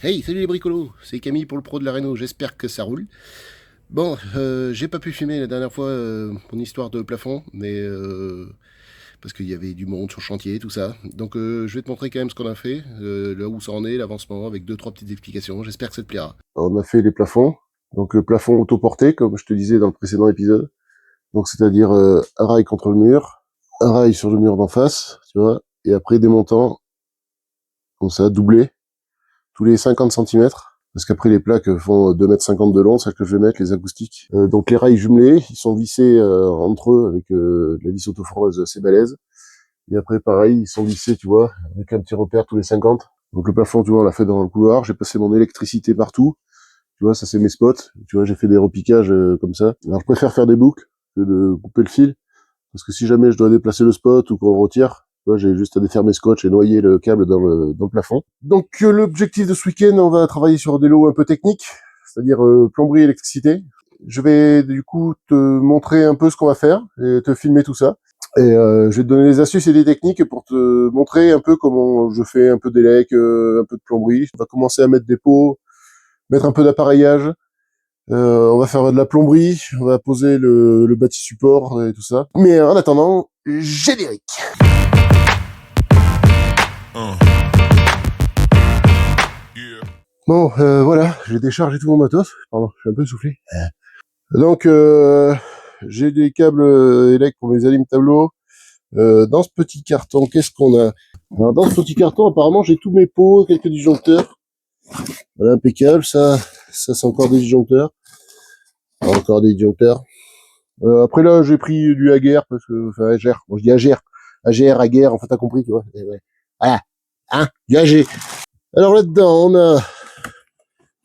Hey, salut les bricolos, c'est Camille pour le pro de la Réno, j'espère que ça roule. Bon, j'ai pas pu filmer la dernière fois mon histoire de plafond, mais parce qu'il y avait du monde sur le chantier, tout ça. Donc je vais te montrer quand même ce qu'on a fait, là où ça en est, l'avancement, avec deux, trois petites explications, j'espère que ça te plaira. Alors, on a fait les plafonds, donc le plafond autoporté, comme je te disais dans le précédent épisode. Donc c'est-à-dire un rail contre le mur, un rail sur le mur d'en face, tu vois, et après démontant, comme ça, doublé, tous les 50 centimètres, parce qu'après les plaques font 2,50 m de long, c'est ça que je vais mettre, les acoustiques. Donc les rails jumelés, ils sont vissés entre eux avec de la vis autoforeuse assez balèze. Et après pareil, ils sont vissés, tu vois, avec un petit repère tous les 50. Donc le plafond, tu vois, on l'a fait dans le couloir, j'ai passé mon électricité partout. Tu vois, ça c'est mes spots. Tu vois, j'ai fait des repiquages comme ça. Alors je préfère faire des boucles que de couper le fil, parce que si jamais je dois déplacer le spot ou qu'on le retire, tu vois, j'ai juste à défaire mes scotch et noyer le câble dans le plafond. Donc l'objectif de ce week-end, on va travailler sur des lots un peu techniques, c'est-à-dire plomberie, électricité. Je vais du coup te montrer un peu ce qu'on va faire et te filmer tout ça. Et je vais te donner des astuces et des techniques pour te montrer un peu comment je fais un peu d'élec, un peu de plomberie. On va commencer à mettre des pots, mettre un peu d'appareillage. On va faire de la plomberie, on va poser le bâti support et tout ça. Mais en attendant, générique. Bon, voilà, j'ai déchargé tout mon matos. Pardon, je suis un peu essoufflé. Donc, j'ai des câbles élect pour mes alim tableaux. Dans ce petit carton, qu'est-ce qu'on a? Alors, dans ce petit carton, apparemment, j'ai tous mes pots, quelques disjoncteurs. Voilà, impeccable. Ça c'est encore des disjoncteurs. Encore des disjoncteurs. Après là, j'ai pris du Aguerre parce que, enfin, Aguerre. Bon, je dis Aguerre, Aguerre. Enfin, t'as compris, tu vois. Et ouais. Voilà, hein, du AG. Alors là-dedans, on a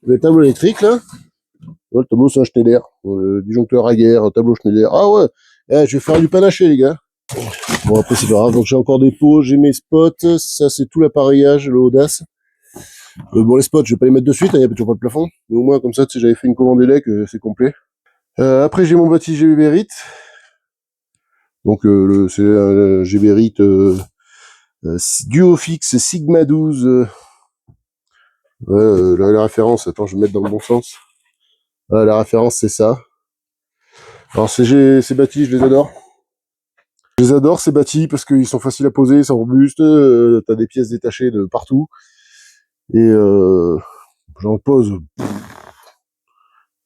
le tableau électrique là. Ouais, le tableau c'est un Schneider. Disjoncteur Aguerre, tableau Schneider. Ah ouais. Je vais faire du panaché, les gars. Bon, après, c'est pas grave. Donc, j'ai encore des pots, j'ai mes spots. Ça, c'est tout l'appareillage, le Audace. Bon, les spots, je vais pas les mettre de suite, il n'y a toujours pas de plafond. Mais au moins, comme ça, tu sais, j'avais fait une commande élec, c'est complet. Après, j'ai mon bâti Gbérit. Donc, c'est un Gbérit Duofix Sigma 12. La référence, attends, je vais mettre dans le bon sens. La référence, c'est ça. Alors, ces bâtis, je les adore. Je les adore, ces bâtis, parce qu'ils sont faciles à poser, ils sont robustes, t'as des pièces détachées de partout. Et j'en pose,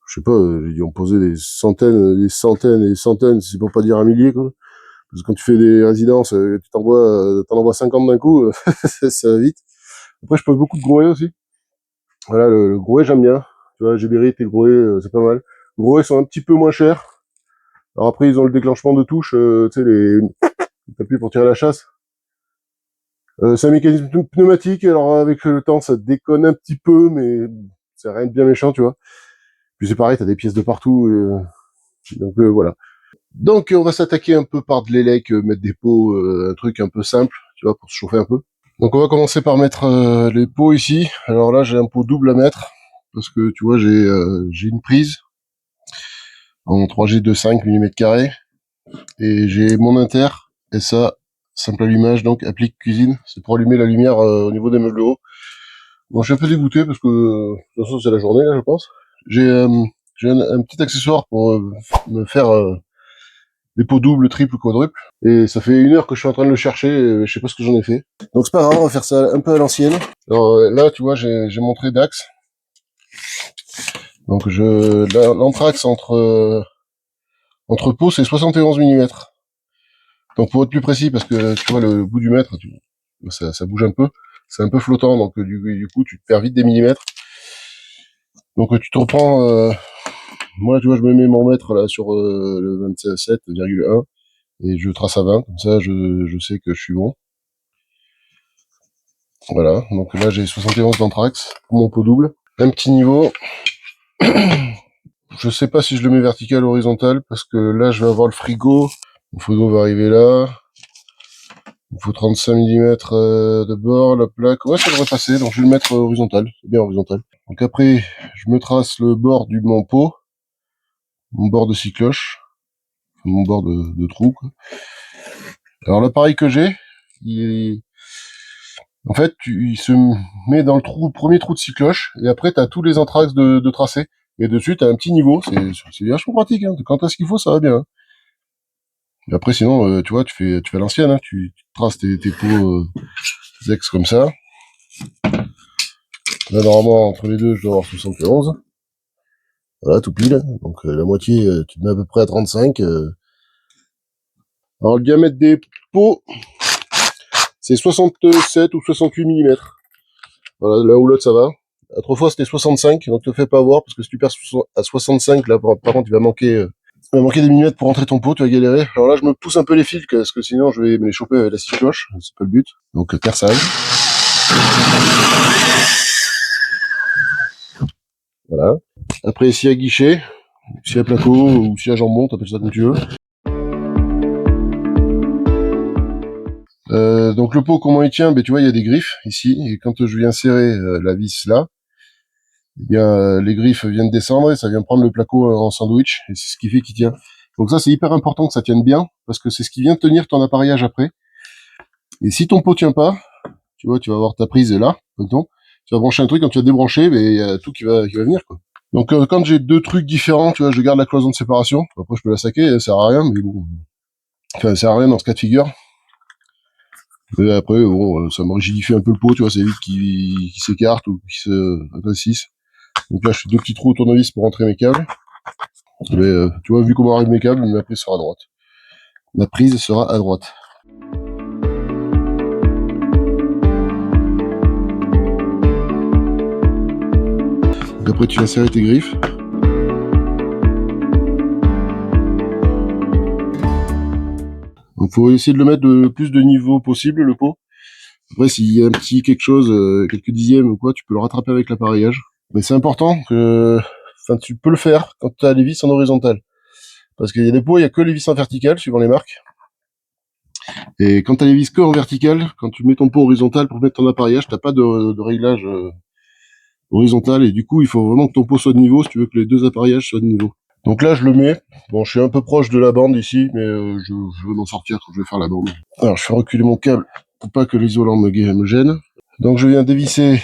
je sais pas, j'ai dû en poser des centaines, et des centaines, si c'est pour pas dire un millier, quoi. Parce que quand tu fais des résidences, t'en envoies 50 d'un coup, ça va vite. Après, je pose beaucoup de grouets aussi. Voilà, le grouet, j'aime bien. Tu vois, Gbérit et le grouet, c'est pas mal. Les grouets sont un petit peu moins chers. Alors après, ils ont le déclenchement de touche, tu sais, t'appuies pour tirer la chasse. C'est un mécanisme pneumatique, alors avec le temps, ça déconne un petit peu, mais c'est rien de bien méchant, tu vois. Puis c'est pareil, t'as des pièces de partout, donc voilà. Donc on va s'attaquer un peu par de l'élec, mettre des pots, un truc un peu simple, tu vois, pour se chauffer un peu. Donc on va commencer par mettre les pots ici. Alors là j'ai un pot double à mettre, parce que tu vois j'ai une prise en 3G de 5 mm², et j'ai mon inter, et ça, simple allumage, donc applique cuisine, c'est pour allumer la lumière au niveau des meubles hauts. Bon, je suis un peu dégoûté parce que de toute façon c'est la journée là, je pense. J'ai un petit accessoire pour me faire des pots doubles, triple, quadruple. Et ça fait 1 heure que je suis en train de le chercher, je sais pas ce que j'en ai fait. Donc c'est pas grave, on va faire ça un peu à l'ancienne. Alors là, tu vois, j'ai montré d'axe. Donc l'anthrax entre pots, c'est 71 mm. Donc pour être plus précis, parce que tu vois le bout du mètre, ça bouge un peu. C'est un peu flottant, donc du coup tu te perds vite des millimètres. Donc tu te reprends... moi, tu vois, je me mets mon mètre là sur le 27,1 et je trace à 20, comme ça je sais que je suis bon. Voilà, donc là j'ai 71 d'anthrax pour mon pot double. Un petit niveau. Je sais pas si je le mets vertical ou horizontal, parce que là je vais avoir le frigo. Le frigo va arriver là. Il faut 35 mm de bord, la plaque. Ouais, ça devrait passer, donc je vais le mettre horizontal. C'est bien horizontal. Donc après, je me trace le bord du mon pot, mon bord de scie cloche, mon bord de trou, quoi. Alors l'appareil que j'ai, il En fait, il se met dans le premier trou de six cloches, et après, t'as tous les entraxes de tracé. Et dessus, t'as un petit niveau, c'est vachement pratique, hein. Quand t'as ce qu'il faut, ça va bien, hein. Et après, sinon, tu vois, tu fais à l'ancienne, hein. Tu traces tes pots ex comme ça. Là, normalement, entre les deux, je dois avoir 71. Voilà, tout pile. Donc, la moitié, tu te mets à peu près à 35. Alors, le diamètre des pots, c'est 67 ou 68 millimètres. Voilà, l'un ou l'autre, ça va. Autrefois, c'était 65, donc te fais pas avoir, parce que si tu perds à 65, là, par contre, il va manquer des millimètres pour rentrer ton pot, tu vas galérer. Alors là, je me pousse un peu les fils, parce que sinon, je vais me les choper avec la scie cloche, c'est pas le but. Donc, perçage. Voilà. Après, s'il y a guichet, s'il y a placo, ou s'il y a jambon, t'appelles ça comme tu veux. Donc le pot, comment il tient? Ben, tu vois, il y a des griffes ici, et quand je viens serrer la vis là, eh bien, les griffes viennent descendre et ça vient prendre le placo en sandwich, et c'est ce qui fait qu'il tient. Donc ça, c'est hyper important que ça tienne bien, parce que c'est ce qui vient tenir ton appareillage après. Et si ton pot tient pas, tu vois, tu vas avoir ta prise là, mettons, tu vas brancher un truc, quand tu vas débrancher, ben, il y a tout qui va venir, quoi. Donc quand j'ai deux trucs différents, tu vois, je garde la cloison de séparation. Après, je peux la saquer, ça sert à rien, mais bon, enfin, ça sert à rien dans ce cas de figure. Et après, bon, ça me rigidifie un peu le pot, tu vois, c'est vite qui s'écarte ou qui se rétrécisse. Donc là, je fais deux petits trous au tournevis pour rentrer mes câbles. Mais tu vois, vu comment arrivent mes câbles, ma prise sera à droite. Ma prise sera à droite. Donc après, tu viens serrer tes griffes. Donc faut essayer de le mettre le plus de niveau possible, le pot. Après, s'il y a un petit quelque chose, quelques dixièmes ou quoi, tu peux le rattraper avec l'appareillage. Mais c'est important que... Enfin, tu peux le faire quand tu as les vis en horizontal. Parce qu'il y a des pots, il y a que les vis en vertical, suivant les marques. Et quand tu as les vis que en vertical, quand tu mets ton pot horizontal pour mettre ton appareillage, t'as pas de réglage horizontal. Et du coup, il faut vraiment que ton pot soit de niveau si tu veux que les deux appareillages soient de niveau. Donc là, je le mets. Bon, je suis un peu proche de la bande ici, mais je veux m'en sortir quand je vais faire la bande. Alors, je fais reculer mon câble pour pas que l'isolant me gêne. Donc, je viens dévisser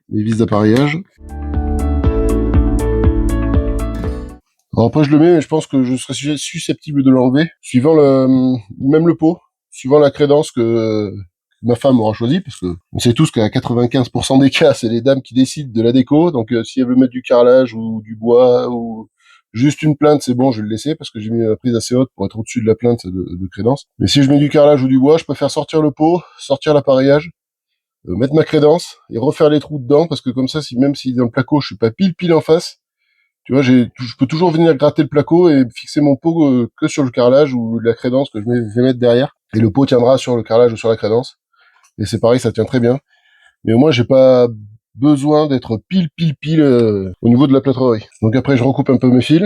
les vis d'appareillage. Alors après, je le mets, mais je pense que je serais susceptible de l'enlever, suivant même le pot, suivant la crédence que ma femme aura choisi, parce que on sait tous qu'à 95% des cas, c'est les dames qui décident de la déco, donc si elle veut mettre du carrelage ou du bois ou juste une plainte, c'est bon, je vais le laisser, parce que j'ai mis la prise assez haute pour être au-dessus de la plainte de crédence. Mais si je mets du carrelage ou du bois, je préfère sortir le pot, sortir l'appareillage, mettre ma crédence et refaire les trous dedans, parce que comme ça, même si dans le placo, je suis pas pile en face, tu vois, je peux toujours venir gratter le placo et fixer mon pot que sur le carrelage ou la crédence que je vais mettre derrière. Et le pot tiendra sur le carrelage ou sur la crédence. Et c'est pareil, ça tient très bien. Mais au moins, j'ai pas besoin d'être pile au niveau de la plâtrerie. Donc après, je recoupe un peu mes fils.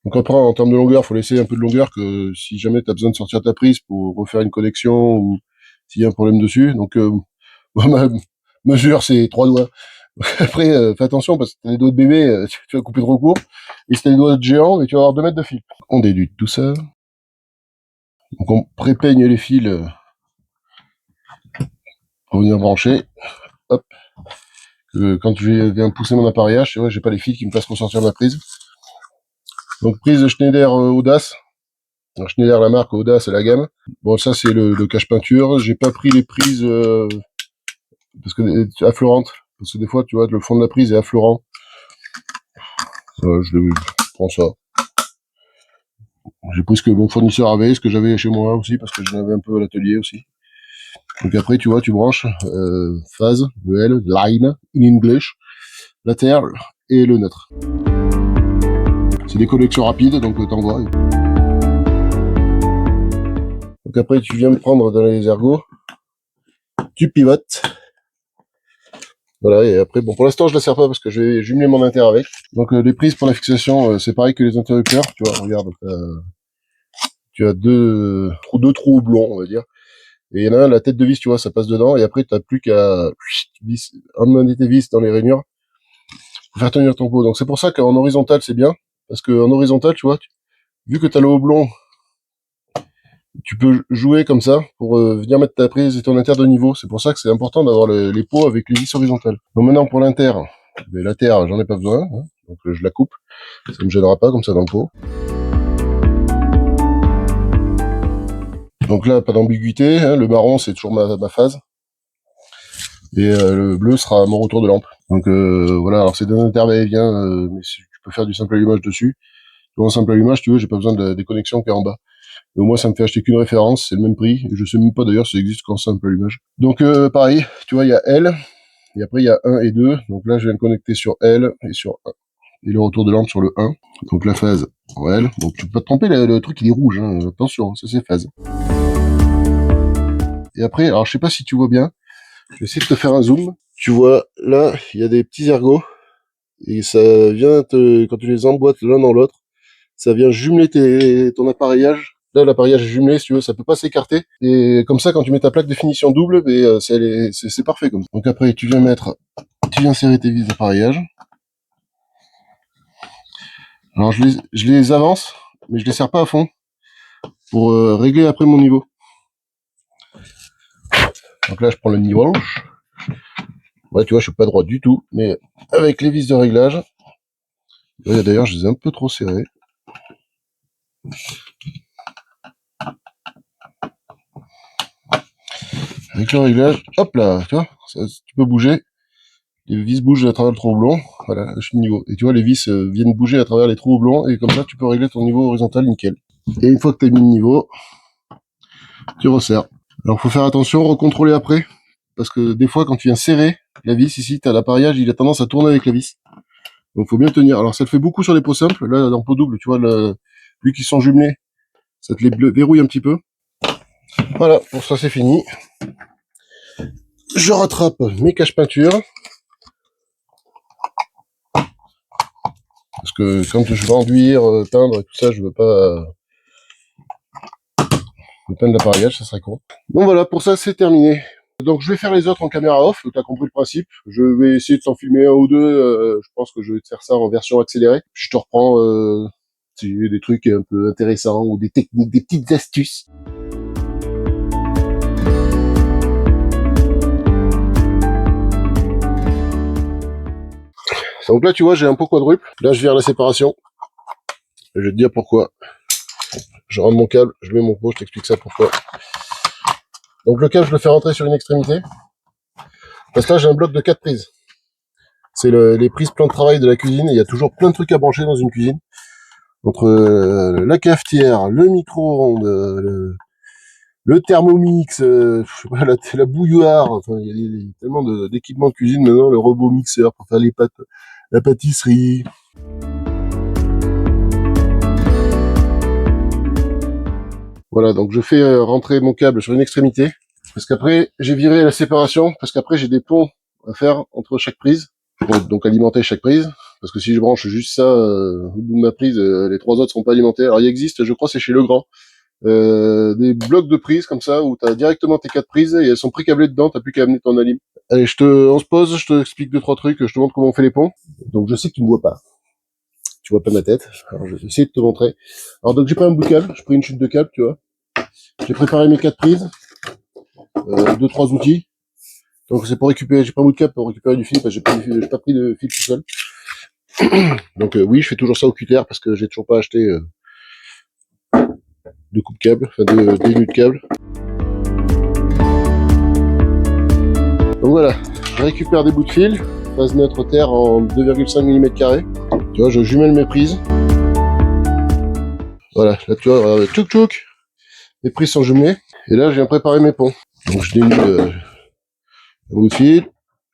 Donc après, en termes de longueur, faut laisser un peu de longueur que si jamais tu as besoin de sortir ta prise pour refaire une connexion ou s'il y a un problème dessus. Donc ma mesure, c'est 3 doigts. Après, fais attention parce que t'as les doigts de bébé, tu vas couper trop court. Et si t'as les doigts de géant, mais tu vas avoir 2 mètres de fil. On déduit tout ça. Donc on prépeigne les fils pour venir brancher. Hop. Quand je viens pousser mon appareillage, tu vois, j'ai pas les fils qui me fassent ressortir ma prise. Donc prise Schneider Audace. Alors, Schneider, la marque, Audace, c'est la gamme. Bon, ça c'est le cache peinture. J'ai pas pris les prises parce que affleurantes. Parce que des fois, tu vois, le fond de la prise est affleurant. Je prends ça. J'ai pris ce que mon fournisseur avait, ce que j'avais chez moi aussi, parce que j'en avais un peu à l'atelier aussi. Donc après, tu vois, tu branches phase, le L, line, in English, la terre et le neutre. C'est des connexions rapides, donc t'envoies. Donc après, tu viens me prendre dans les ergots, tu pivotes. Voilà, et après, bon, pour l'instant, je la sers pas parce que je vais jumeler mon inter avec. Donc les prises pour la fixation, c'est pareil que les interrupteurs, tu vois, regarde, tu as deux trous houblons, on va dire. Et il y en a un, la tête de vis, tu vois, ça passe dedans, et après, t'as plus qu'à emmener tes vis dans les rainures pour faire tenir ton pot. Donc c'est pour ça qu'en horizontal, c'est bien, parce qu'en horizontal, tu vois, vu que t'as le houblon Tu peux jouer comme ça pour venir mettre ta prise et ton inter de niveau. C'est pour ça que c'est important d'avoir les pots avec les vis horizontales. Donc maintenant pour l'inter, la terre, j'en ai pas besoin, hein, donc je la coupe. Ça me gênera pas comme ça dans le pot. Donc là, pas d'ambiguïté, hein, le marron c'est toujours ma phase. Et le bleu sera mon retour de lampe. Donc voilà, alors c'est d'un inter va-et-vient, mais tu peux faire du simple allumage dessus. Pour un simple allumage, tu veux, j'ai pas besoin des connexions qui est en bas. Et au moins, ça me fait acheter qu'une référence, c'est le même prix. Et je sais même pas d'ailleurs si ça existe qu'en simple allumage. Donc pareil, tu vois, il y a L, et après il y a 1 et 2. Donc là, je viens de connecter sur L et sur 1. Et le retour de lampe sur le 1. Donc la phase en L. Donc tu peux pas te tromper, le truc il est rouge, hein. Attention, ça c'est phase. Et après, alors je sais pas si tu vois bien, je vais essayer de te faire un zoom. Tu vois, là, il y a des petits ergots. Et ça vient, quand tu les emboîtes l'un dans l'autre, ça vient jumeler ton appareillage. Là, l'appareillage est jumelé, si tu veux, ça peut pas s'écarter. Et comme ça, quand tu mets ta plaque de finition double, c'est parfait comme ça. Donc après, tu viens serrer tes vis d'appareillage. Alors je les avance, mais je les serre pas à fond pour régler après mon niveau. Donc là, je prends le niveau. Ouais, tu vois, je suis pas droit du tout, mais avec les vis de réglage. D'ailleurs, je les ai un peu trop serrés. Avec le réglage, hop là, tu vois, tu peux bouger. Les vis bougent à travers le trou houblon. Voilà, je suis niveau. Et tu vois, les vis viennent bouger à travers les trous houblons. Et comme ça, tu peux régler ton niveau horizontal nickel. Et une fois que tu as mis le niveau, tu resserres. Alors, faut faire attention, recontrôler après. Parce que des fois, quand tu viens serrer la vis, ici, tu as l'appareillage, il a tendance à tourner avec la vis. Donc, faut bien tenir. Alors, ça le fait beaucoup sur les pots simples. Là, dans le pot double, tu vois, vu qu'ils sont jumelés, ça te les verrouille un petit peu. Voilà, pour ça, c'est fini. Je rattrape mes caches peintures. Parce que quand je vais enduire, peindre et tout ça, je veux pas peindre l'appareillage, ça serait con. Donc voilà, pour ça, c'est terminé. Donc je vais faire les autres en caméra off, tu as compris le principe. Je vais essayer de t'en filmer un ou deux, je pense que je vais te faire ça en version accélérée. Puis je te reprends si j'ai des trucs un peu intéressants ou des techniques, des petites astuces. Donc là, tu vois, j'ai un pot quadruple. Là, je vire la séparation. Je vais te dire pourquoi. Je rentre mon câble, je mets mon pot, je t'explique ça pourquoi. Donc le câble, je le fais rentrer sur une extrémité. Parce que là, j'ai un bloc de 4 prises. C'est les prises plan de travail de la cuisine. Il y a toujours plein de trucs à brancher dans une cuisine. Entre la cafetière, le micro-ondes, le thermomix, la bouilloire. Enfin, il y a tellement d'équipements de cuisine maintenant. Le robot mixeur pour faire les pâtes, la pâtisserie. Voilà, donc je fais rentrer mon câble sur une extrémité. Parce qu'après, j'ai viré la séparation. Parce qu'après, j'ai des ponts à faire entre chaque prise. Donc alimenter chaque prise. Parce que si je branche juste ça au bout de ma prise, les trois autres seront pas alimentés. Alors il existe, je crois, c'est chez Legrand, des blocs de prise comme ça où tu as directement tes 4 prises et elles sont pré-câblées dedans, t'as plus qu'à amener ton alim. Allez, on se pose, je te explique 2-3 trucs, je te montre comment on fait les ponts. Donc je sais que tu me vois pas. Tu vois pas ma tête. Alors je vais essayer de te montrer. Alors donc j'ai pris un bout de câble, j'ai pris une chute de câble, tu vois. J'ai préparé mes 4 prises, 2-3 outils. Donc c'est pour récupérer, j'ai pris un bout de câble pour récupérer du fil parce que j'ai pas pris de fil tout seul. Donc oui, je fais toujours ça au cutter parce que j'ai toujours pas acheté de coupe-câble, enfin des nœuds de câble. Donc voilà, je récupère des bouts de fil, phase neutre terre en 2,5 mm². Tu vois, je jumelle mes prises. Voilà, là tu vois, tchouk tchouk, les prises sont jumelées. Et là, je viens préparer mes ponts. Donc je dénude un bout de fil,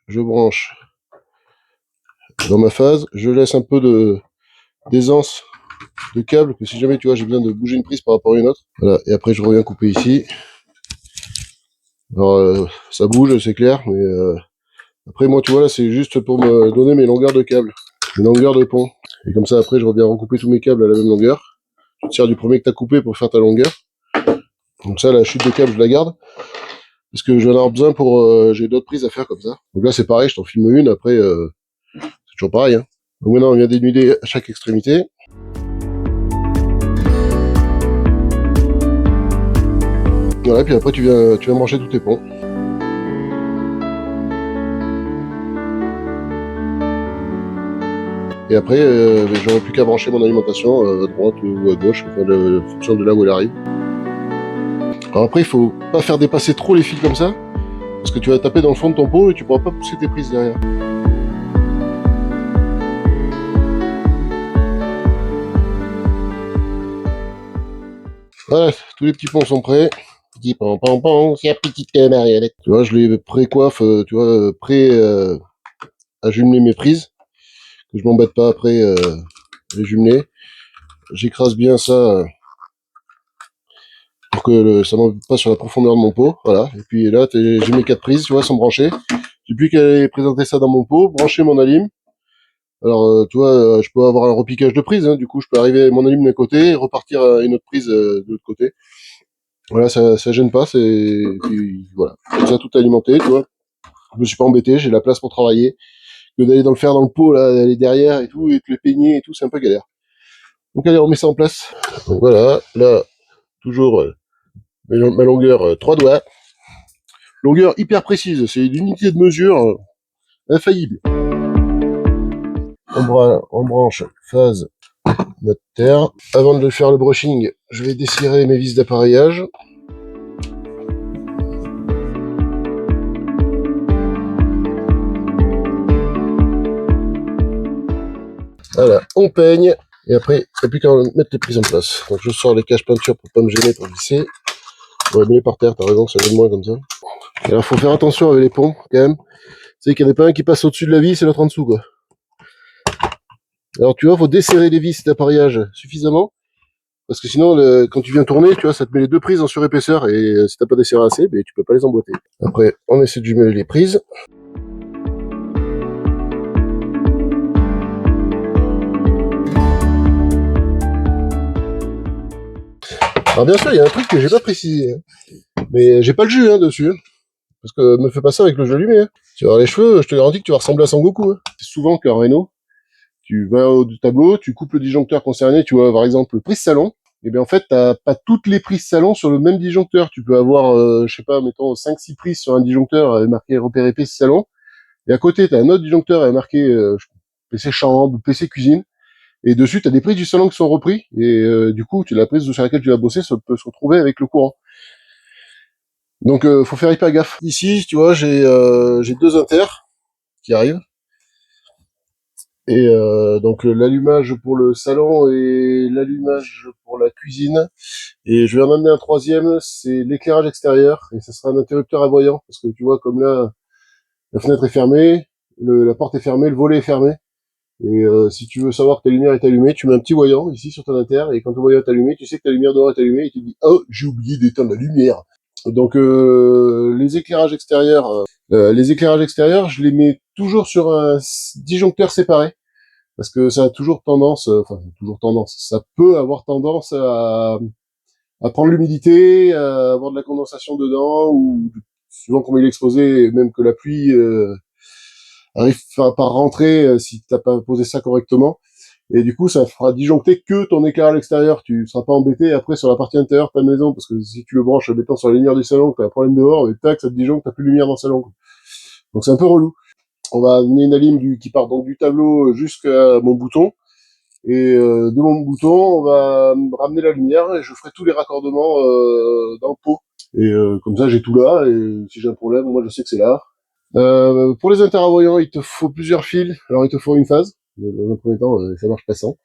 je branche dans ma phase, je laisse un peu d'aisance de câble, que si jamais tu vois j'ai besoin de bouger une prise par rapport à une autre. Voilà, et après je reviens couper ici. Alors ça bouge, c'est clair, mais après moi tu vois là c'est juste pour me donner mes longueurs de câble, mes longueurs de pont. Et comme ça après je reviens recouper tous mes câbles à la même longueur. Tu te sers du premier que tu as coupé pour faire ta longueur. Donc ça la chute de câble je la garde. Parce que je vais en avoir besoin pour... j'ai d'autres prises à faire comme ça. Donc là c'est pareil, je t'en filme une, après c'est toujours pareil. Hein. Donc maintenant on vient dénuder à chaque extrémité. Voilà, puis après tu viens brancher tous tes ponts. Et après, j'aurais plus qu'à brancher mon alimentation à droite ou à gauche, en fonction de là où elle arrive. Alors après, il faut pas faire dépasser trop les fils comme ça, parce que tu vas taper dans le fond de ton pot et tu pourras pas pousser tes prises derrière. Voilà, tous les petits ponts sont prêts. Petit pom pom pom, c'est la petite marionnette. Tu vois, je les pré-coiffe, tu vois, prêt à jumeler mes prises, que je m'embête pas après les jumeler. J'écrase bien ça pour que ça m'embête pas sur la profondeur de mon pot, voilà. Et puis là, j'ai mes 4 prises, tu vois, sont branchées. J'ai plus qu'à aller présenter ça dans mon pot, brancher mon alim. Alors, tu vois, je peux avoir un repiquage de prises, hein, du coup, je peux arriver à mon alim d'un côté et repartir à une autre prise de l'autre côté. Voilà, ça gêne pas, puis, voilà, comme ça tout alimenté, tu vois. Je me suis pas embêté, j'ai la place pour travailler. Que d'aller dans le faire dans le pot, là, d'aller derrière et tout, et te le peigner et tout, c'est un peu galère. Donc allez, on met ça en place. Donc voilà, là, toujours ma longueur 3 doigts. Longueur hyper précise, c'est une unité de mesure infaillible. On branche phase notre terre. Avant de faire le brushing, je vais desserrer mes vis d'appareillage. Voilà, on peigne. Et après, il n'y a plus qu'à mettre les prises en place. Donc je sors les caches peinture pour pas me gêner pour visser. On va les mettre par terre, t'as raison, ça gêne moins comme ça. Et alors faut faire attention avec les ponts, quand même. C'est qu'il n'y en a pas un qui passe au-dessus de la vis et l'autre en dessous, quoi. Alors tu vois, faut desserrer les vis d'appareillage suffisamment. Parce que sinon, quand tu viens tourner, tu vois, ça te met les deux prises en surépaisseur. Et si t'as pas desserré assez, ben, tu peux pas les emboîter. Après, on essaie de jumeler les prises. Alors bien sûr, il y a un truc que j'ai pas précisé. Hein. Mais j'ai pas le jus dessus. Hein. Parce que me fais pas ça avec le jeu allumé. Hein. Tu vas avoir les cheveux, je te garantis que tu vas ressembler à Son Goku. Hein. C'est souvent qu'un Renault, tu vas au tableau, tu coupes le disjoncteur concerné, tu vois, par exemple, prise salon. Et bien en fait, t'as pas toutes les prises salon sur le même disjoncteur. Tu peux avoir, je sais pas, mettons 5-6 prises sur un disjoncteur marqué repéré PC salon. Et à côté, t'as un autre disjoncteur marqué PC chambre, PC cuisine. Et dessus, t'as des prises du salon qui sont repris. Et du coup, la prise sur laquelle tu vas bosser, ça peut se retrouver avec le courant. Donc, faut faire hyper gaffe. Ici, tu vois, j'ai 2 inters qui arrivent. Et donc l'allumage pour le salon et l'allumage pour la cuisine. Et je vais en amener un troisième, c'est l'éclairage extérieur. Et ça sera un interrupteur à voyant. Parce que tu vois, comme là, la fenêtre est fermée, la porte est fermée, le volet est fermé. Et si tu veux savoir que ta lumière est allumée, tu mets un petit voyant ici sur ton inter. Et quand le voyant est allumé, tu sais que ta lumière dehors est allumée. Et tu te dis, oh, j'ai oublié d'éteindre la lumière. Donc les éclairages extérieurs, je les mets toujours sur un disjoncteur séparé. Parce que ça a toujours tendance, ça peut avoir tendance à prendre l'humidité, à avoir de la condensation dedans, ou souvent comme il est exposé, même que la pluie arrive par rentrer si t'as pas posé ça correctement. Et du coup, ça fera disjoncter que ton éclairage à l'extérieur. Tu seras pas embêté après sur la partie intérieure de ta maison, parce que si tu le branches, mettons sur la lumière du salon, t'as un problème dehors, et tac, ça te disjoncte, t'as plus de lumière dans le salon. Donc c'est un peu relou. On va amener une alim qui part donc du tableau jusqu'à mon bouton. Et de mon bouton, on va ramener la lumière et je ferai tous les raccordements dans le pot. Et comme ça, j'ai tout là. Et si j'ai un problème, moi, je sais que c'est là. Pour les interavoyants, il te faut plusieurs fils. Alors, il te faut une phase. Dans un premier temps, ça marche pas sans.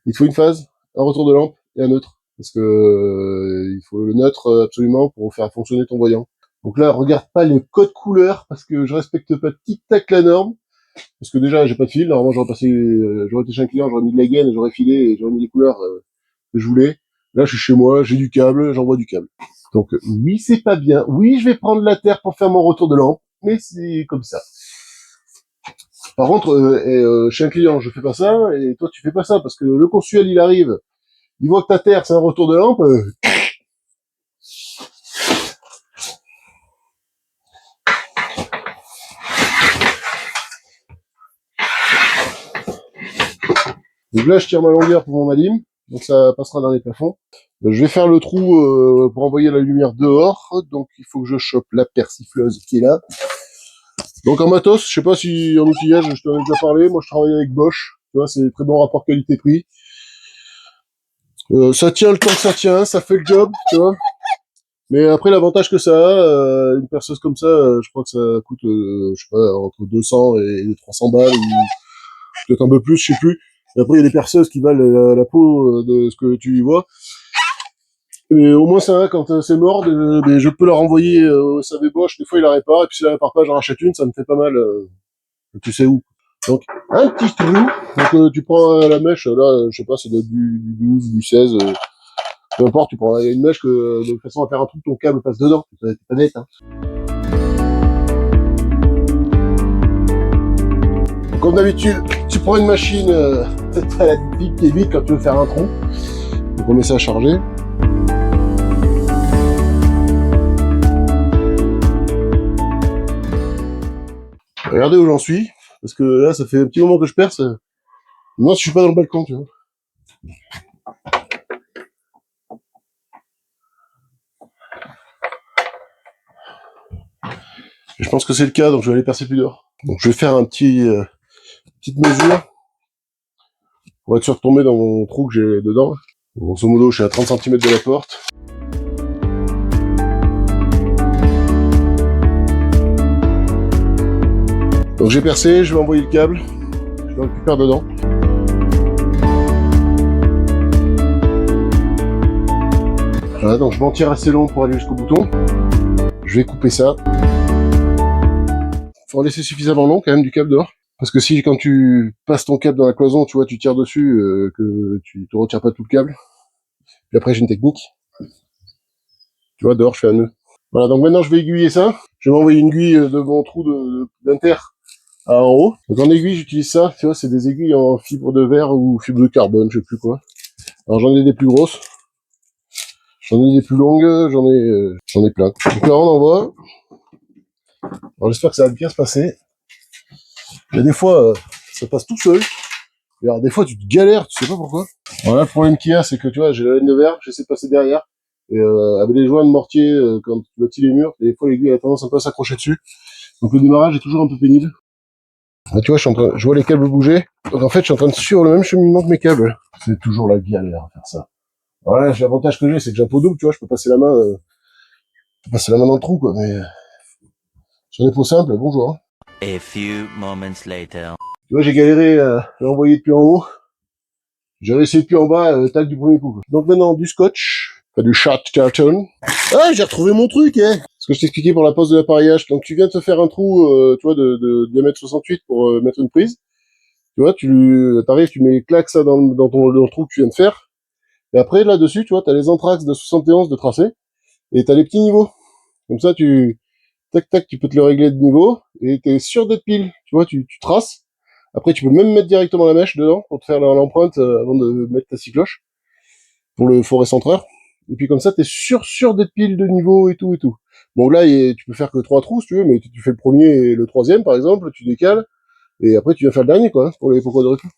Il te faut une phase, un retour de lampe et un neutre. Parce que il faut le neutre absolument pour faire fonctionner ton voyant. Donc là, regarde pas les codes couleurs parce que je respecte pas tic-tac la norme. Parce que déjà, j'ai pas de fil. Normalement, j'aurais été chez un client, j'aurais mis de la gaine, j'aurais filé et j'aurais mis les couleurs que je voulais. Là, je suis chez moi, j'ai du câble, j'envoie du câble. Donc, oui, c'est pas bien. Oui, je vais prendre la terre pour faire mon retour de lampe, mais c'est comme ça. Par contre, chez un client, je fais pas ça, et toi, tu fais pas ça, parce que le consuel, il arrive, il voit que ta terre, c'est un retour de lampe. Donc là, je tire ma longueur pour mon alim, donc ça passera dans les plafonds. Je vais faire le trou pour envoyer la lumière dehors, donc il faut que je chope la persifleuse qui est là. Donc en matos, je sais pas si en outillage, je t'en ai déjà parlé, moi je travaille avec Bosch, tu vois, c'est très bon rapport qualité-prix. Ça tient le temps que ça tient, ça fait le job, tu vois. Mais après, l'avantage que ça a, une perceuse comme ça, je crois que ça coûte, je sais pas, entre 200 et 300 balles, ou peut-être un peu plus, je sais plus. Et après, il y a des perceuses qui valent la peau de ce que tu y vois. Mais au moins, ça, quand c'est mort, je peux la renvoyer au SAV Bosch. Des fois, il la répare, et puis s'il la répare pas, j'en rachète une, ça me fait pas mal, tu sais où. Donc, un petit trou. Donc, tu prends la mèche, là, je sais pas, ça doit être du 12, du 16, peu importe, tu prends une mèche que, de façon à faire un trou, ton câble passe dedans. C'est pas net, hein. Comme d'habitude, tu prends une machine, t'as la petite qui est vide quand tu veux faire un trou. Donc on met ça à charger. Regardez où j'en suis, parce que là, ça fait un petit moment que je perce. Moi, si je suis pas dans le balcon, tu vois. Et je pense que c'est le cas, donc je vais aller percer plus dehors. Donc je vais faire un petite mesure pour être sûr de tomber dans mon trou que j'ai dedans. Grosso modo, je suis à 30 cm de la porte. Donc j'ai percé, je vais envoyer le câble, je le récupère dedans. Voilà, donc je m'en tire assez long pour aller jusqu'au bouton. Je vais couper ça. Faut en laisser suffisamment long quand même du câble dehors. Parce que si quand tu passes ton câble dans la cloison, tu vois, tu tires dessus, que tu te retires pas tout le câble. Puis après j'ai une technique. Tu vois, dehors je fais un nœud. Voilà, donc maintenant je vais aiguiller ça. Je vais m'envoyer une aiguille de mon trou d'inter à en haut. Donc en aiguille j'utilise ça, tu vois, c'est des aiguilles en fibre de verre ou fibre de carbone, je sais plus quoi. Alors j'en ai des plus grosses. J'en ai des plus longues, j'en ai plein. Donc là on envoie. Alors j'espère que ça va bien se passer. Il y a des fois, ça passe tout seul. Et alors des fois tu te galères, tu sais pas pourquoi. Alors là le problème qu'il y a, c'est que tu vois, j'ai la laine de verre, j'essaie de passer derrière. Et avec les joints de mortier, quand tu bâtis les murs, des fois l'aiguille a tendance un peu à s'accrocher dessus. Donc le démarrage est toujours un peu pénible. Là, tu vois, je vois les câbles bouger. Donc en fait, je suis en train de suivre le même cheminement que mes câbles. C'est toujours la galère à faire ça. Alors là, l'avantage que j'ai, c'est que j'ai un pot double, tu vois, je peux passer la main, dans le trou, quoi. Mais sur des pots simples, bonjour. Hein. A few moments later. Tu vois, j'ai galéré à l'envoyer depuis en haut. J'ai réussi depuis en bas, tac du premier coup. Quoi. Donc maintenant, du scotch, enfin du shot carton. Ah, j'ai retrouvé mon truc, hein. Ce que je t'expliquais pour la pose de l'appareillage. Donc tu viens de te faire un trou, tu vois, de diamètre 68 pour mettre une prise. Tu vois, t'arrives, tu mets clac ça dans le trou que tu viens de faire. Et après, là-dessus, tu vois, t'as les anthrax de 71 de tracé. Et t'as les petits niveaux. Comme ça, tac, tac, tu peux te le régler de niveau. Et t'es sûr d'être pile. Tu vois, tu traces. Après, tu peux même mettre directement la mèche dedans pour te faire l'empreinte avant de mettre ta cycloche. Pour le forêt centreur. Et puis comme ça, t'es sûr d'être pile de niveau et tout et tout. Bon, là, tu peux faire que 3 trous si tu veux, mais tu fais le premier et le troisième, par exemple, tu décales. Et après, tu vas faire le dernier, quoi, hein, pour les pourquoi de retour.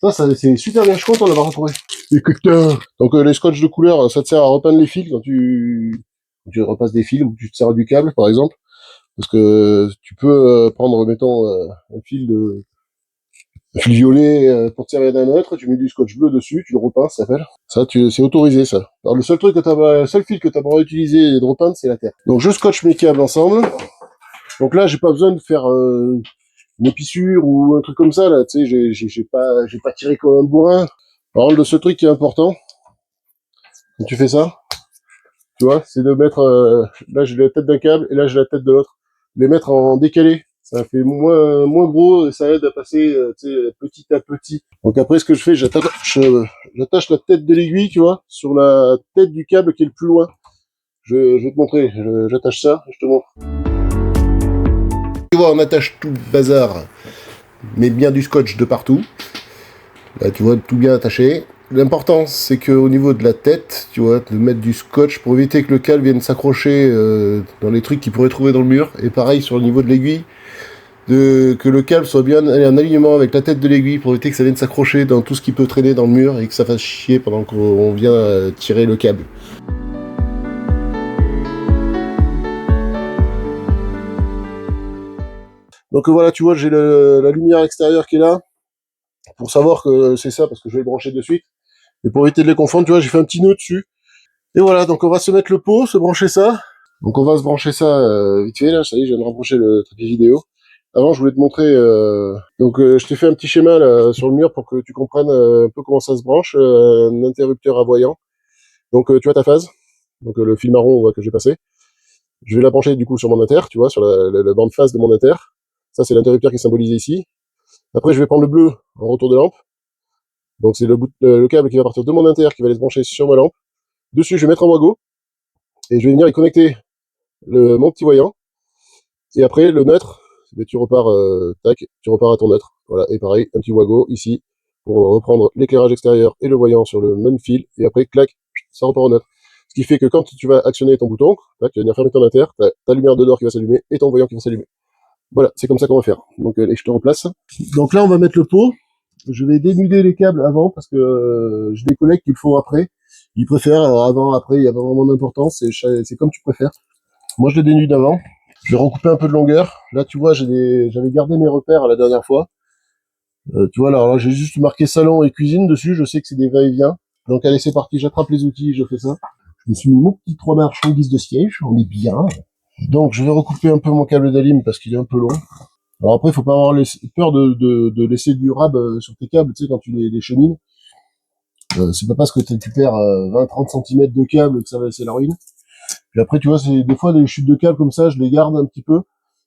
Ça, c'est super bien, je suis content d'avoir retrouvé. Écoute, donc les scotch de couleur, ça te sert à repeindre les fils quand tu repasses des fils ou tu te sers du câble, par exemple. Parce que tu peux prendre, mettons, un fil violet pour te servir d'un autre, tu mets du scotch bleu dessus, tu le repeinces, ça s'appelle. Ça, c'est autorisé, ça. Alors le seul fil que t'as pas utilisé et de repeindre, c'est la terre. Donc je scotche mes câbles ensemble. Donc là, j'ai pas besoin de faire une épissure ou un truc comme ça, là, tu sais, j'ai pas tiré comme un bourrin. Par contre, le seul truc qui est important, quand tu fais ça, tu vois, c'est de mettre, là j'ai la tête d'un câble et là j'ai la tête de l'autre. Les mettre en décalé, ça fait moins gros et ça aide à passer, tu sais, petit à petit. Donc après, ce que je fais, j'attache la tête de l'aiguille, tu vois, sur la tête du câble qui est le plus loin. Je vais te montrer, j'attache ça, je te montre. Tu vois, on attache tout le bazar, mais bien du scotch de partout. Là, tu vois, tout bien attaché. L'important, c'est qu'au niveau de la tête, tu vois, de mettre du scotch pour éviter que le câble vienne s'accrocher dans les trucs qu'il pourrait trouver dans le mur. Et pareil sur le niveau de l'aiguille, que le câble soit bien en alignement avec la tête de l'aiguille pour éviter que ça vienne s'accrocher dans tout ce qui peut traîner dans le mur et que ça fasse chier pendant qu'on vient tirer le câble. Donc voilà, tu vois, j'ai la lumière extérieure qui est là, pour savoir que c'est ça, parce que je vais le brancher de suite. Et pour éviter de les confondre, tu vois, j'ai fait un petit nœud dessus. Et voilà, donc on va se mettre le pot, se brancher ça. Donc on va se brancher ça vite fait, là, ça y est, je viens de rapprocher le trépied vidéo. Avant, je voulais te montrer, je t'ai fait un petit schéma là, sur le mur pour que tu comprennes un peu comment ça se branche, un interrupteur à voyant. Donc tu vois ta phase, donc le fil marron on voit que j'ai passé. Je vais la brancher du coup sur mon inter, tu vois, sur la bande phase de mon inter. Ça c'est l'interrupteur qui est symbolisé ici. Après je vais prendre le bleu en retour de lampe. Donc c'est le câble qui va partir de mon inter qui va aller se brancher sur ma lampe. Dessus je vais mettre un wago et je vais venir y connecter mon petit voyant. Et après le neutre, tu repars, tu repars à ton neutre. Voilà, et pareil, un petit wago ici pour reprendre l'éclairage extérieur et le voyant sur le même fil. Et après, clac, ça repart au neutre. Ce qui fait que quand tu vas actionner ton bouton, tac, tu vas venir fermer ton inter, t'as ta lumière de dehors qui va s'allumer et ton voyant qui va s'allumer. Voilà, c'est comme ça qu'on va faire. Donc, je te replace. Donc là, on va mettre le pot. Je vais dénuder les câbles avant parce que je déconnecte qu'il faut après. Ils préfèrent, alors avant, après, il y a pas vraiment d'importance. C'est comme tu préfères. Moi, je les dénude avant. Je vais recouper un peu de longueur. Là, tu vois, j'avais gardé mes repères la dernière fois. Tu vois, alors là, j'ai juste marqué salon et cuisine dessus. Je sais que c'est des va-et-vient. Donc, allez, c'est parti. J'attrape les outils, je fais ça. Je me suis mis mon petit 3 marches en guise de siège. On est bien. Donc, je vais recouper un peu mon câble d'alim parce qu'il est un peu long. Alors après, il faut pas avoir peur de laisser du rab sur tes câbles, tu sais, quand tu les chemines. C'est pas parce que tu perds 20-30 cm de câble que ça va laisser la ruine. Puis après, tu vois, c'est des fois des chutes de câbles comme ça, je les garde un petit peu.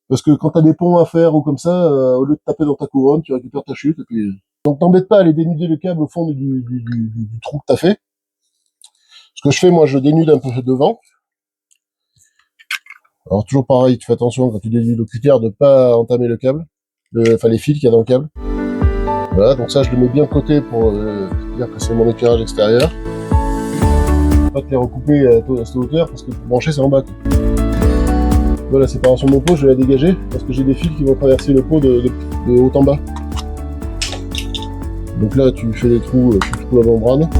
Parce que quand t'as des ponts à faire ou comme ça, au lieu de taper dans ta couronne, tu récupères ta chute. Et puis... Donc t'embête pas à aller dénuder le câble au fond du trou que t'as fait. Ce que je fais, moi, je dénude un peu devant. Alors toujours pareil, tu fais attention quand tu dénudes au cutter de pas entamer le câble, enfin les fils qu'il y a dans le câble. Voilà, donc ça je le mets bien de côté pour dire que c'est mon éclairage extérieur. Faut pas te les recouper à cette hauteur parce que pour brancher c'est en bas. Voilà, la séparation de mon pot, je vais la dégager parce que j'ai des fils qui vont traverser le pot de haut en bas. Donc là tu fais les trous, tu trouves la membrane.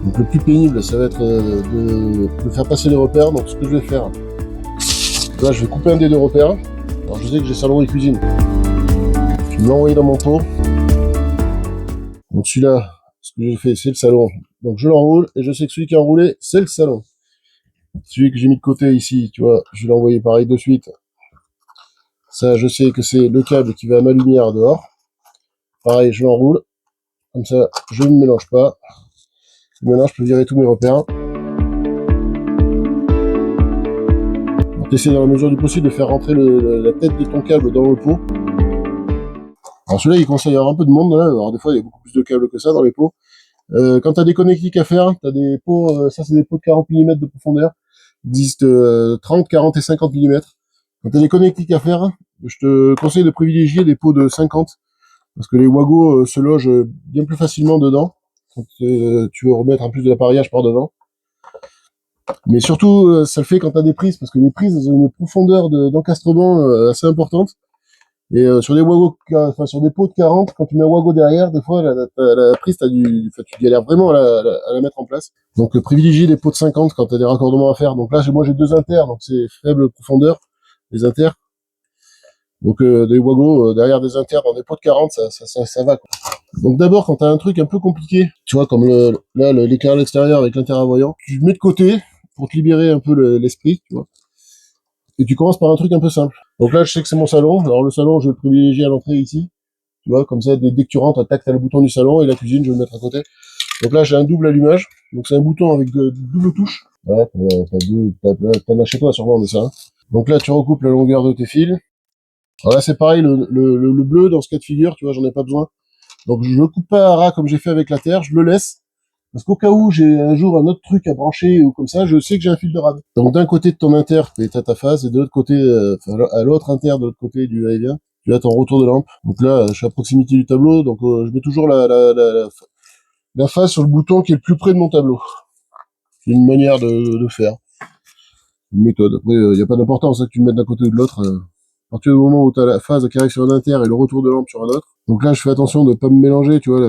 Donc le plus pénible ça va être de faire passer les repères. Donc ce que je vais faire, là je vais couper un des deux repères. Alors je sais que j'ai salon et cuisine. Je vais me l'envoyer dans mon pot. Donc celui-là, ce que j'ai fait, c'est le salon. Donc je l'enroule et je sais que celui qui est enroulé, c'est le salon. Celui que j'ai mis de côté ici, tu vois, je vais l'envoyer pareil de suite. Ça, je sais que c'est le câble qui va à ma lumière dehors. Pareil, je l'enroule. Comme ça, je ne mélange pas. Maintenant, je peux virer tous mes repères. Donc essayer dans la mesure du possible de faire rentrer la tête de ton câble dans le pot. Alors celui-là, il conseille à avoir un peu de monde. Là. Alors des fois, il y a beaucoup plus de câbles que ça dans les pots. Quand tu as des connectiques à faire, tu as des pots, ça c'est des pots de 40 mm de profondeur. Il existe 30, 40 et 50 mm. Quand tu as des connectiques à faire, je te conseille de privilégier des pots de 50 parce que les wagos se logent bien plus facilement dedans quand tu veux remettre en plus de l'appareillage par devant. Mais surtout, ça le fait quand tu as des prises parce que les prises elles ont une profondeur d'encastrement assez importante. Et sur des wagos, enfin sur des pots de 40, quand tu mets un wago derrière, des fois la prise, tu galères vraiment à la mettre en place. Donc privilégier des pots de 50 quand tu as des raccordements à faire. Donc là, moi j'ai deux inters, donc c'est faible profondeur, les inters. Donc des wagos derrière des inters dans des pots de 40, ça va. Quoi. Donc d'abord, quand tu as un truc un peu compliqué, tu vois, comme l'éclairage extérieur avec l'inter voyant, tu le mets de côté pour te libérer un peu l'esprit, tu vois. Et tu commences par un truc un peu simple. Donc là, je sais que c'est mon salon. Alors le salon, je vais le privilégier à l'entrée ici. Tu vois, comme ça, dès que tu rentres, tac, t'as le bouton du salon et la cuisine, je vais le mettre à côté. Donc là, j'ai un double allumage. Donc c'est un bouton avec double touche. Ouais, t'en as chez toi sûrement de ça. Hein. Donc là, tu recoupes la longueur de tes fils. Alors là, c'est pareil, le bleu, dans ce cas de figure, tu vois, j'en ai pas besoin. Donc je le coupe pas à ras comme j'ai fait avec la terre, je le laisse. Parce qu'au cas où j'ai un jour un autre truc à brancher ou comme ça, je sais que j'ai un fil de rab. Donc d'un côté de ton inter, t'as ta phase, et de l'autre côté, à l'autre inter de l'autre côté du va-et-vient, tu as ton retour de lampe. Donc là, je suis à proximité du tableau, donc je mets toujours la phase sur le bouton qui est le plus près de mon tableau. C'est une manière de faire. Une méthode. Après, il n'y a pas d'importance hein, que tu le mettes d'un côté ou de l'autre. À partir du moment où tu as la phase qui arrive sur un inter et le retour de lampe sur un autre. Donc là, je fais attention de pas me mélanger, tu vois,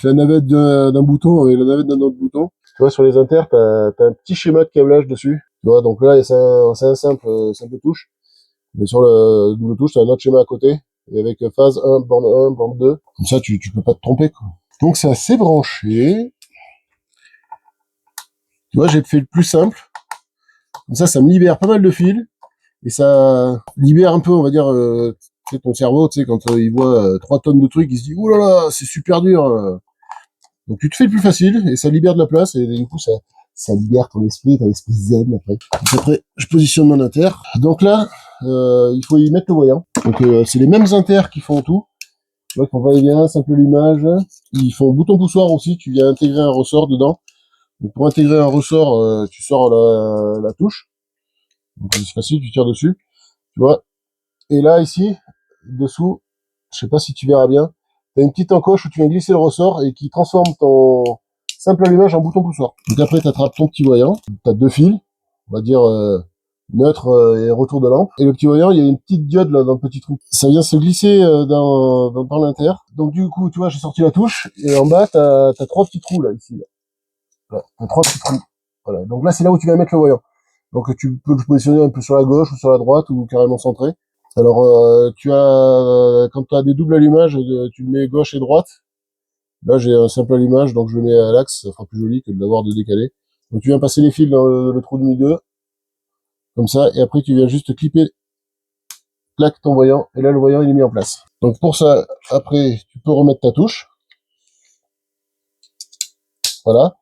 la navette d'un bouton et la navette d'un autre bouton. Tu vois, sur les inters, t'as un petit schéma de câblage dessus. Tu vois, donc là, c'est un simple touche. Mais sur le double touche, t'as un autre schéma à côté. Et avec phase 1, borne 2. Comme ça, tu peux pas te tromper, quoi. Donc c'est assez branché. Tu vois, j'ai fait le plus simple. Comme ça me libère pas mal de fils. Et ça libère un peu, on va dire, tu sais, ton cerveau, tu sais, quand il voit 3 tonnes de trucs, il se dit, oh là là, c'est super dur. Donc tu te fais le plus facile, et ça libère de la place, et du coup, ça libère ton esprit zen, après. Donc après, je positionne mon inter. Donc là, il faut y mettre le voyant. Donc c'est les mêmes inters qui font tout. Tu vois, qu'on va et vient, simple allumage. Ils font bouton poussoir aussi, tu viens intégrer un ressort dedans. Donc pour intégrer un ressort, tu sors la touche. Donc c'est facile, tu tires dessus. Tu vois. Et là, ici, dessous, je sais pas si tu verras bien, t'as une petite encoche où tu viens glisser le ressort et qui transforme ton simple allumage en bouton poussoir. Donc après, t'attrapes ton petit voyant. T'as 2 fils, on va dire neutre et retour de lampe. Et le petit voyant, il y a une petite diode là dans le petit trou. Ça vient se glisser dans l'inter. Donc du coup, tu vois, j'ai sorti la touche et en bas, t'as 3 petits trous là, ici. Là. Voilà, t'as 3 petits trous. Voilà. Donc là, c'est là où tu vas mettre le voyant. Donc tu peux le positionner un peu sur la gauche ou sur la droite ou carrément centré. Alors quand tu as des doubles allumages, tu le mets gauche et droite. Là j'ai un simple allumage, donc je le mets à l'axe, ça fera plus joli que de l'avoir de décalé. Donc tu viens passer les fils dans le trou de milieu, comme ça, et après tu viens juste clipper, clac, ton voyant, et là le voyant il est mis en place. Donc pour ça, après tu peux remettre ta touche. Voilà.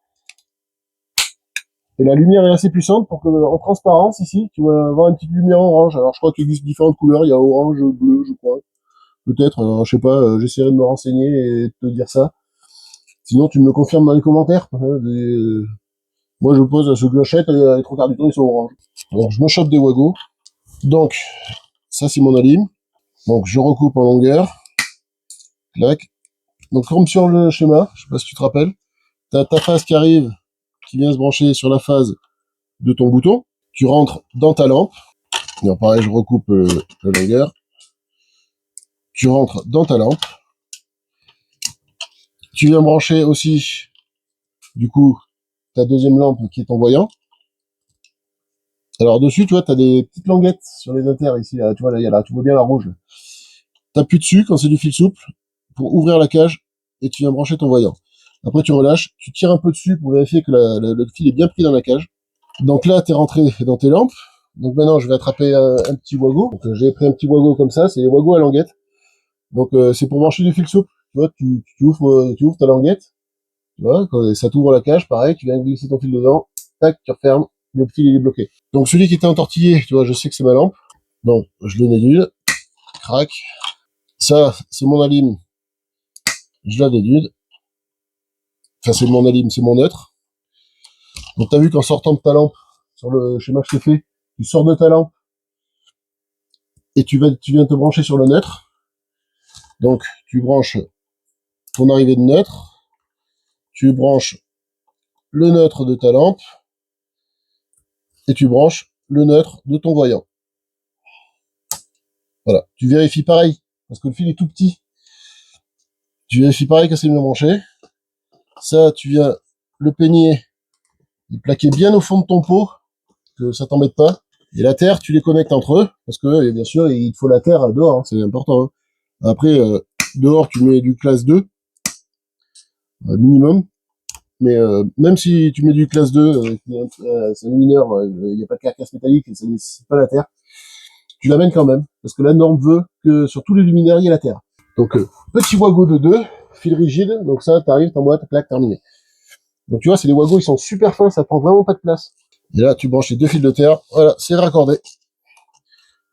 Et la lumière est assez puissante pour que, en transparence, ici, tu vas avoir une petite lumière orange. Alors, je crois qu'il existe différentes couleurs. Il y a orange, bleu, je crois. Peut-être, je sais pas, j'essaierai de me renseigner et de te dire ça. Sinon, tu me le confirmes dans les commentaires. Moi, je pose ce que j'achète, les trois quarts du temps, ils sont orange. Donc, je me chope des wagos. Donc, ça, c'est mon alim. Donc, je recoupe en longueur. Clac. Donc, comme sur le schéma, je sais pas si tu te rappelles, t'as ta phase qui arrive, qui vient se brancher sur la phase de ton bouton. Tu rentres dans ta lampe. Donc, pareil, je recoupe la longueur. Tu rentres dans ta lampe. Tu viens brancher aussi, du coup, ta deuxième lampe qui est ton voyant. Alors dessus, tu vois, t'as des petites languettes sur les inters ici, là, tu vois, là, tu vois bien la rouge. T'appuies dessus quand c'est du fil souple pour ouvrir la cage et tu viens brancher ton voyant. Après, tu relâches, tu tires un peu dessus pour vérifier que le fil est bien pris dans la cage. Donc là, t'es rentré dans tes lampes. Donc maintenant, je vais attraper un petit wago. Donc j'ai pris un petit wago comme ça, c'est les wagos à languette. Donc c'est pour brancher du fil souple. Tu vois, tu ouvres ta languette. Tu vois, quand ça t'ouvre la cage, pareil, tu viens glisser ton fil dedans, tac, tu refermes, le fil il est bloqué. Donc celui qui était entortillé, tu vois, je sais que c'est ma lampe. Donc je le dédude, crac. Ça, c'est mon alim, je la dédude. Enfin, c'est mon alim, c'est mon neutre. Donc t'as vu qu'en sortant de ta lampe, sur le schéma que je t'ai fait, tu sors de ta lampe et tu viens te brancher sur le neutre. Donc tu branches ton arrivée de neutre, tu branches le neutre de ta lampe et tu branches le neutre de ton voyant. Voilà. Tu vérifies pareil, parce que le fil est tout petit. Tu vérifies pareil que c'est bien branché. Ça, tu viens le peigner, le plaquer bien au fond de ton pot, que ça t'embête pas. Et la terre, tu les connectes entre eux, parce que, bien sûr, il te faut la terre dehors, hein, c'est important. Hein. Après, dehors, tu mets du classe 2, minimum. Mais même si tu mets du classe 2, c'est un mineur, il n'y a pas de carcasse métallique, ça ne nécessite pas la terre, tu l'amènes quand même, parce que la norme veut que sur tous les luminaires, il y ait la terre. Donc, petit wago de 2, fil rigide, donc ça, t'arrives, t'emboîtes, clac, terminé. Donc tu vois, c'est des wagos, ils sont super fins, ça prend vraiment pas de place. Et là, tu branches les 2 fils de terre, voilà, c'est raccordé.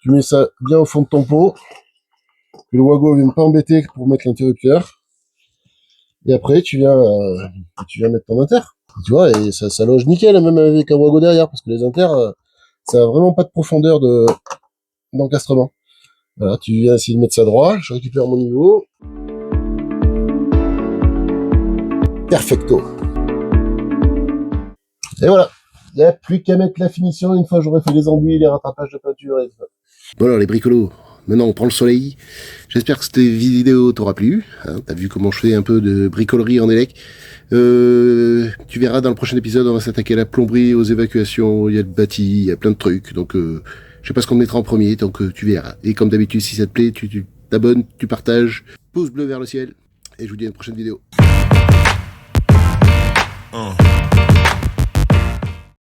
Tu mets ça bien au fond de ton pot, que le wago ne vienne pas embêter pour mettre l'interrupteur. Et après, tu viens mettre ton inter. Tu vois, et ça loge nickel, même avec un wago derrière, parce que les inters, ça a vraiment pas de profondeur d'encastrement. Voilà, tu viens essayer de mettre ça droit, je récupère mon niveau. Perfecto. Et voilà. Il n'y a plus qu'à mettre la finition une fois que j'aurai fait les enduits, les rattrapages de peinture et tout ça. Bon alors les bricolos, maintenant on prend le soleil. J'espère que cette vidéo t'aura plu. Hein, t'as vu comment je fais un peu de bricolerie en élec. Tu verras dans le prochain épisode, on va s'attaquer à la plomberie, aux évacuations, il y a le bâti, il y a plein de trucs. Donc je sais pas ce qu'on mettra en premier, donc tu verras. Et comme d'habitude, si ça te plaît, tu t'abonnes, tu partages, pouce bleu vers le ciel. Et je vous dis à une prochaine vidéo.